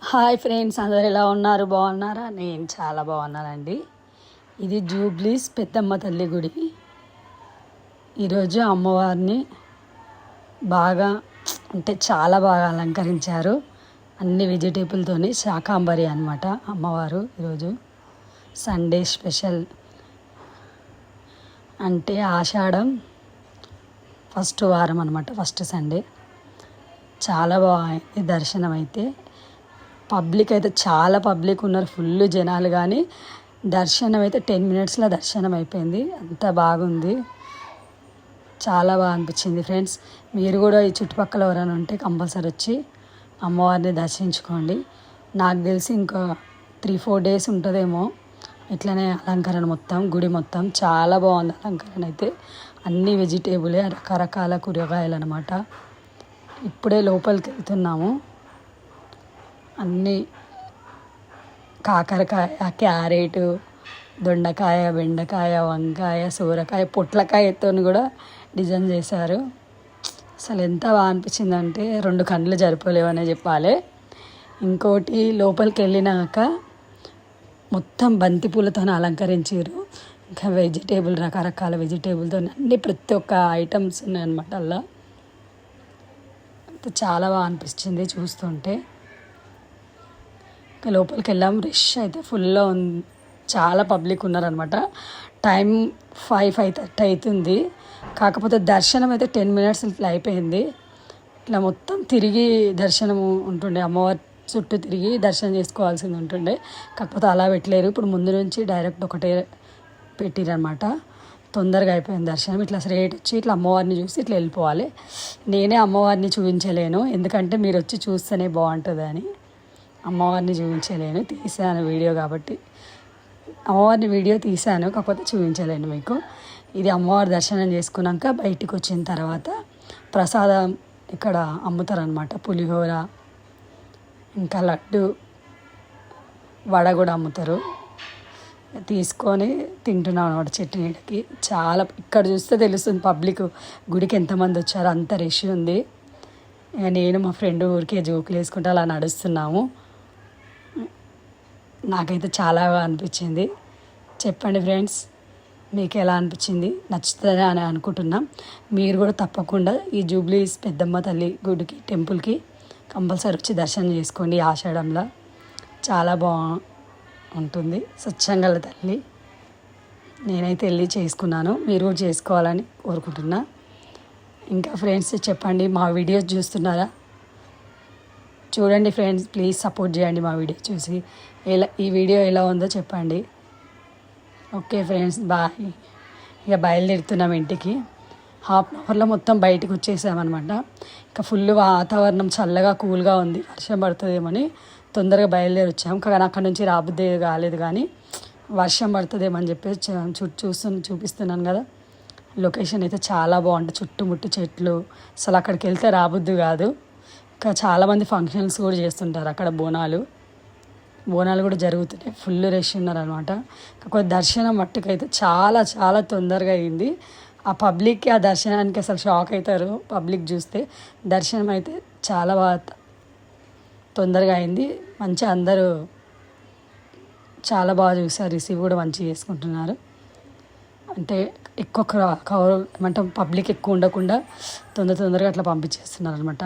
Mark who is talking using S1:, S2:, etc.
S1: Hi friends, అందరు ఎలా ఉన్నారు? బాగున్నారా? నేను చాలా బాగున్నానండి. ఇది జూబ్లీస్ పెద్దమ్మ తల్లి గుడి. ఈరోజు అమ్మవారిని బాగా చాలా బాగా అలంకరించారు. అన్ని వెజిటేబుల్తోని శాకాంబరి అనమాట అమ్మవారు. ఈరోజు సండే స్పెషల్, ఆషాఢం ఫస్ట్ వారం అనమాట, ఫస్ట్ సండే. చాలా బాగుంది దర్శనం అయితే. పబ్లిక్ అయితే చాలా పబ్లిక్ ఉన్నారు, ఫుల్ జనాలు. కానీ దర్శనం అయితే 10 minutesలో దర్శనం అయిపోయింది. అంత బాగుంది, చాలా బాగా అనిపించింది ఫ్రెండ్స్. మీరు కూడా ఈ చుట్టుపక్కల ఎవరైనా ఉంటే కంపల్సరీ వచ్చి అమ్మవారిని దర్శించుకోండి. నాకు తెలిసి ఇంకా 3-4 days ఉంటుందేమో ఇట్లనే అలంకరణ మొత్తం. గుడి మొత్తం చాలా బాగుంది అలంకరణ అయితే. అన్ని వెజిటేబులే, రకరకాల కూరగాయలు అనమాట. ఇప్పుడే లోపలికి వెళ్తున్నాము. అన్నీ కాకరకాయ, క్యారెట్, దొండకాయ, బెండకాయ, వంకాయ, సోరకాయ, పొట్లకాయతో కూడా డిజైన్ చేశారు. అసలు ఎంత బాగా అనిపించిందంటే 2 కళ్ళు సరిపోలేవనే చెప్పాలి. ఇంకోటి, లోపలికి వెళ్ళినాక మొత్తం బంతిపూలతో అలంకరించారు. ఇంకా రకరకాల వెజిటేబుల్తో అన్ని ప్రతి ఒక్క ఐటమ్స్ ఉన్నాయన్నమాట. అలా చాలా బాగా అనిపించింది చూస్తుంటే. లోపలికి వెళ్ళాం. రష్ అయితే ఫుల్గా ఉంది, చాలా పబ్లిక్ ఉన్నారనమాట. టైం 5-5:30 అవుతుంది. కాకపోతే దర్శనం అయితే 10 minutes ఇట్లా అయిపోయింది. ఇట్లా మొత్తం తిరిగి దర్శనం ఉంటుండే, అమ్మవారి చుట్టూ తిరిగి దర్శనం చేసుకోవాల్సింది ఉంటుండే. కాకపోతే అలా పెట్టలేరు. ఇప్పుడు ముందు నుంచి డైరెక్ట్ ఒకటే పెట్టిరనమాట. తొందరగా అయిపోయింది దర్శనం. ఇట్లా స్ట్రైట్ వచ్చి ఇట్లా అమ్మవారిని చూసి ఇట్లా వెళ్ళిపోవాలి. నేనే అమ్మవారిని చూపించలేను, ఎందుకంటే మీరు వచ్చి చూస్తేనే బాగుంటుందని అమ్మవారిని చూపించలేను. తీసాను వీడియో కాబట్టి, అమ్మవారిని వీడియో తీసాను, కాకపోతే చూపించలేను మీకు. ఇది అమ్మవారి దర్శనం చేసుకున్నాక బయటికి వచ్చిన తర్వాత ప్రసాదం ఇక్కడ అమ్ముతారనమాట. పులిహోర, ఇంకా లడ్డు, వడ కూడా అమ్ముతారు. తీసుకొని తింటున్నాం అనమాట చెట్టు నీడకి. చాలా ఇక్కడ చూస్తే తెలుస్తుంది పబ్లిక్ గుడికి ఎంతమంది వచ్చారో. అంత రష్ ఉంది. నేను మా ఫ్రెండ్ ఊరికే జోకులు వేసుకుంటూ అలా నడుస్తున్నాము. నాకైతే చాలా బాగా అనిపించింది. చెప్పండి ఫ్రెండ్స్, మీకు ఎలా అనిపించింది? నచ్చుతుంది అని అనుకుంటున్నాం. మీరు కూడా తప్పకుండా ఈ జూబ్లీస్ పెద్దమ్మ తల్లి గుడికి, టెంపుల్కి కంపల్సరీ వచ్చి దర్శనం చేసుకోండి. ఆషాఢంలో చాలా బాగుంటుంది. స్వచ్ఛంగల తల్లి. నేనైతే వెళ్ళి చేసుకున్నాను, మీరు కూడా చేసుకోవాలని కోరుకుంటున్నా. ఇంకా ఫ్రెండ్స్ చెప్పండి, మా వీడియోస్ చూస్తున్నారా? చూడండి ఫ్రెండ్స్, ప్లీజ్ సపోర్ట్ చేయండి మా వీడియో చూసి. ఈ వీడియో ఎలా ఉందో చెప్పండి. Okay friends, bye. ఇక బయలుదేరుతున్నాం ఇంటికి. 1/2 hourలో మొత్తం బయటకు వచ్చేసామన్నమాట. ఇంకా ఫుల్ వాతావరణం చల్లగా కూల్గా ఉంది, వర్షం పడుతుందేమని తొందరగా బయలుదేరి వచ్చాము. కానీ అక్కడ నుంచి రాబుద్దే కాలేదు, కానీ వర్షం పడుతుందేమని చెప్పేసి చూపిస్తున్నాను కదా. లొకేషన్ అయితే చాలా బాగుంటుంది, చుట్టుముట్టు చెట్లు. అసలు అక్కడికి వెళ్తే రాబుద్దు కాదు. ఇంకా చాలామంది ఫంక్షన్స్ కూడా చేస్తుంటారు అక్కడ. బోనాలు కూడా జరుగుతున్నాయి. ఫుల్ రష్ ఉన్నారనమాట. కాకపోతే దర్శనం మట్టుకైతే చాలా చాలా తొందరగా అయింది. ఆ పబ్లిక్కి, ఆ దర్శనానికి అసలు షాక్ అవుతారు పబ్లిక్ చూస్తే. దర్శనం అయితే చాలా బాగా తొందరగా అయింది. మంచిగా అందరూ చాలా బాగా చూసారు. రిసీవ్ కూడా మంచిగా చేసుకుంటున్నారు. ఎక్కువ ఏమంటాం, పబ్లిక్ ఎక్కువ ఉండకుండా తొందరగా అట్లా పంపించేస్తున్నారు అనమాట.